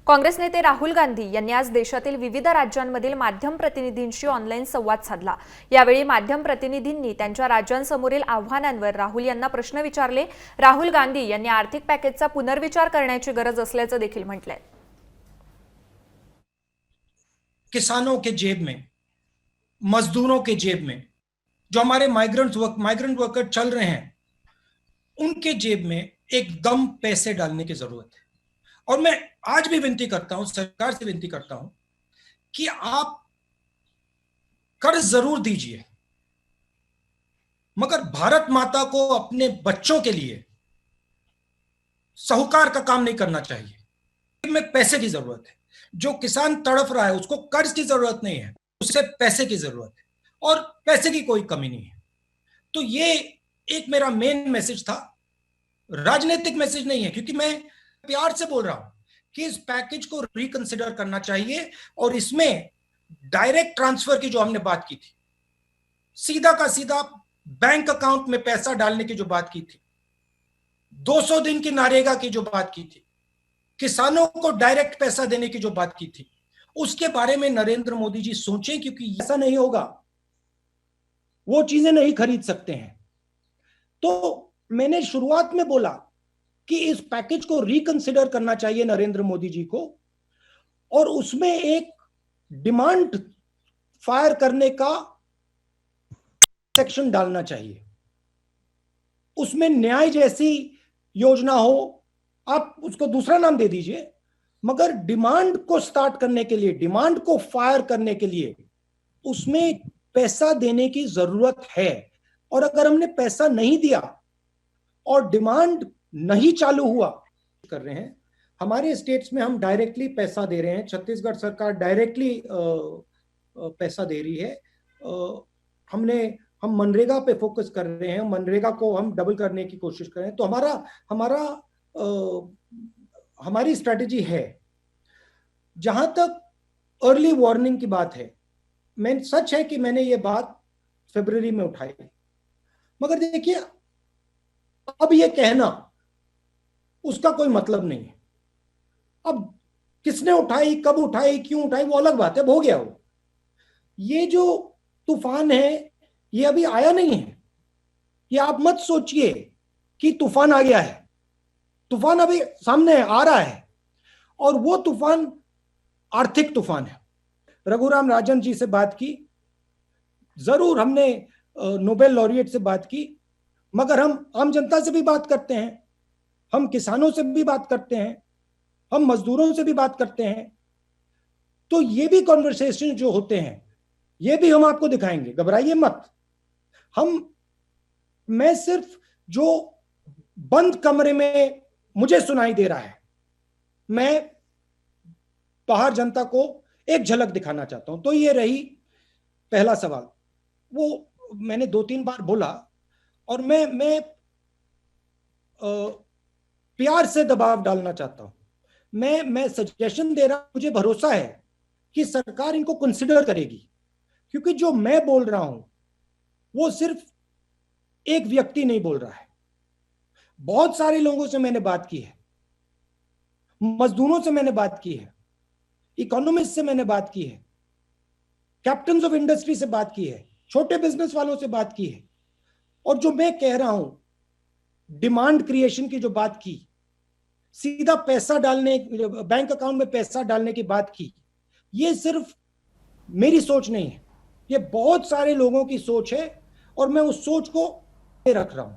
काँग्रेस नेते राहुल गांधी यांनी आज देशातील विविध राज्यांमधील माध्यम प्रतिनिधींशी ऑनलाईन संवाद साधला। यावेळी माध्यम प्रतिनिधींनी त्यांच्या राज्यांसमोरील आव्हानांवर राहुल यांना प्रश्न विचारले। राहुल गांधी यांनी आर्थिक पॅकेजचा पुनर्विचार करण्याची गरज असल्याचं देखील म्हटलंय। किसानों के जेब में, मजदूरों के जेब में, जो हमारे माइग्रेंट वर्कर चल रहे हैं, उनके जेब में एकदम पैसे डालने की जरूरत है। और मैं आज भी विनती करता हूं, सरकार से विनती करता हूं कि आप कर्ज जरूर दीजिए, मगर भारत माता को अपने बच्चों के लिए साहूकार का काम नहीं करना चाहिए। में पैसे की जरूरत है। जो किसान तड़फ रहा है उसको कर्ज की जरूरत नहीं है, उसे पैसे की जरूरत है, और पैसे की कोई कमी नहीं है। तो ये एक मेरा मेन मैसेज था, राजनीतिक मैसेज नहीं है, क्योंकि मैं प्यार से बोल रहा हूं कि इस पैकेज को रिकंसिडर करना चाहिए। और इसमें डायरेक्ट ट्रांसफर की जो हमने बात की थी, सीधा का सीधा बैंक अकाउंट में पैसा डालने की जो बात की थी, 200 दिन की नरेगा की जो बात की थी, किसानों को डायरेक्ट पैसा देने की जो बात की थी, उसके बारे में नरेंद्र मोदी जी सोचें, क्योंकि ऐसा नहीं होगा, वो चीजें नहीं खरीद सकते हैं। तो मैंने शुरुआत में बोला कि इस पैकेज को रिकंसिडर करना चाहिए नरेंद्र मोदी जी को, और उसमें एक डिमांड फायर करने का सेक्शन डालना चाहिए। उसमें न्याय जैसी योजना हो, आप उसको दूसरा नाम दे दीजिए, मगर डिमांड को स्टार्ट करने के लिए, डिमांड को फायर करने के लिए उसमें पैसा देने की जरूरत है। और अगर हमने पैसा नहीं दिया और डिमांड नहीं चालू हुआ, कर रहे हैं हमारे स्टेट्स में, हम डायरेक्टली पैसा दे रहे हैं, छत्तीसगढ़ सरकार डायरेक्टली पैसा दे रही है। हम मनरेगा पे फोकस कर रहे हैं, मनरेगा को हम डबल करने की कोशिश कर रहे हैं। तो हमारी स्ट्रैटेजी है। जहां तक अर्ली वार्निंग की बात है, मैं सच है कि मैंने ये बात फरवरी में उठाई, मगर देखिए अब ये कहना उसका कोई मतलब नहीं है। अब किसने उठाई, कब उठाई, क्यों उठाई, वो अलग बात है, हो गया वो। ये जो तूफान है ये अभी आया नहीं है। ये आप मत सोचिए कि तूफान आ गया है, तूफान अभी सामने आ रहा है, और वो तूफान आर्थिक तूफान है। रघुराम राजन जी से बात की, जरूर हमने नोबेल लॉरिएट से बात की, मगर हम आम जनता से भी बात करते हैं, हम किसानों से भी बात करते हैं, हम मजदूरों से भी बात करते हैं। तो ये भी कॉन्वर्सेशन जो होते हैं, ये भी हम आपको दिखाएंगे, घबराइए मत। मैं सिर्फ जो बंद कमरे में मुझे सुनाई दे रहा है, मैं बाहर जनता को एक झलक दिखाना चाहता हूं। तो ये रही पहला सवाल, वो मैंने 2-3 बार बोला, और मैं प्यार से दबाव डालना चाहता हूं। मैं सजेशन दे रहा हूं, मुझे भरोसा है कि सरकार इनको कंसिडर करेगी, क्योंकि जो मैं बोल रहा हूं वो सिर्फ एक व्यक्ति नहीं बोल रहा है, बहुत सारे लोगों से मैंने बात की है, मजदूरों से मैंने बात की है, इकोनॉमिस्ट से मैंने बात की है, कैप्टन्स ऑफ इंडस्ट्री से बात की है, छोटे बिजनेस वालों से बात की है। और जो मैं कह रहा हूं, डिमांड क्रिएशन की जो बात की, सीधा पैसा डालने, बैंक अकाउंट में पैसा डालने की बात की, ये सिर्फ मेरी सोच नहीं है, ये बहुत सारे लोगों की सोच है, और मैं उस सोच को रख रहा हूं।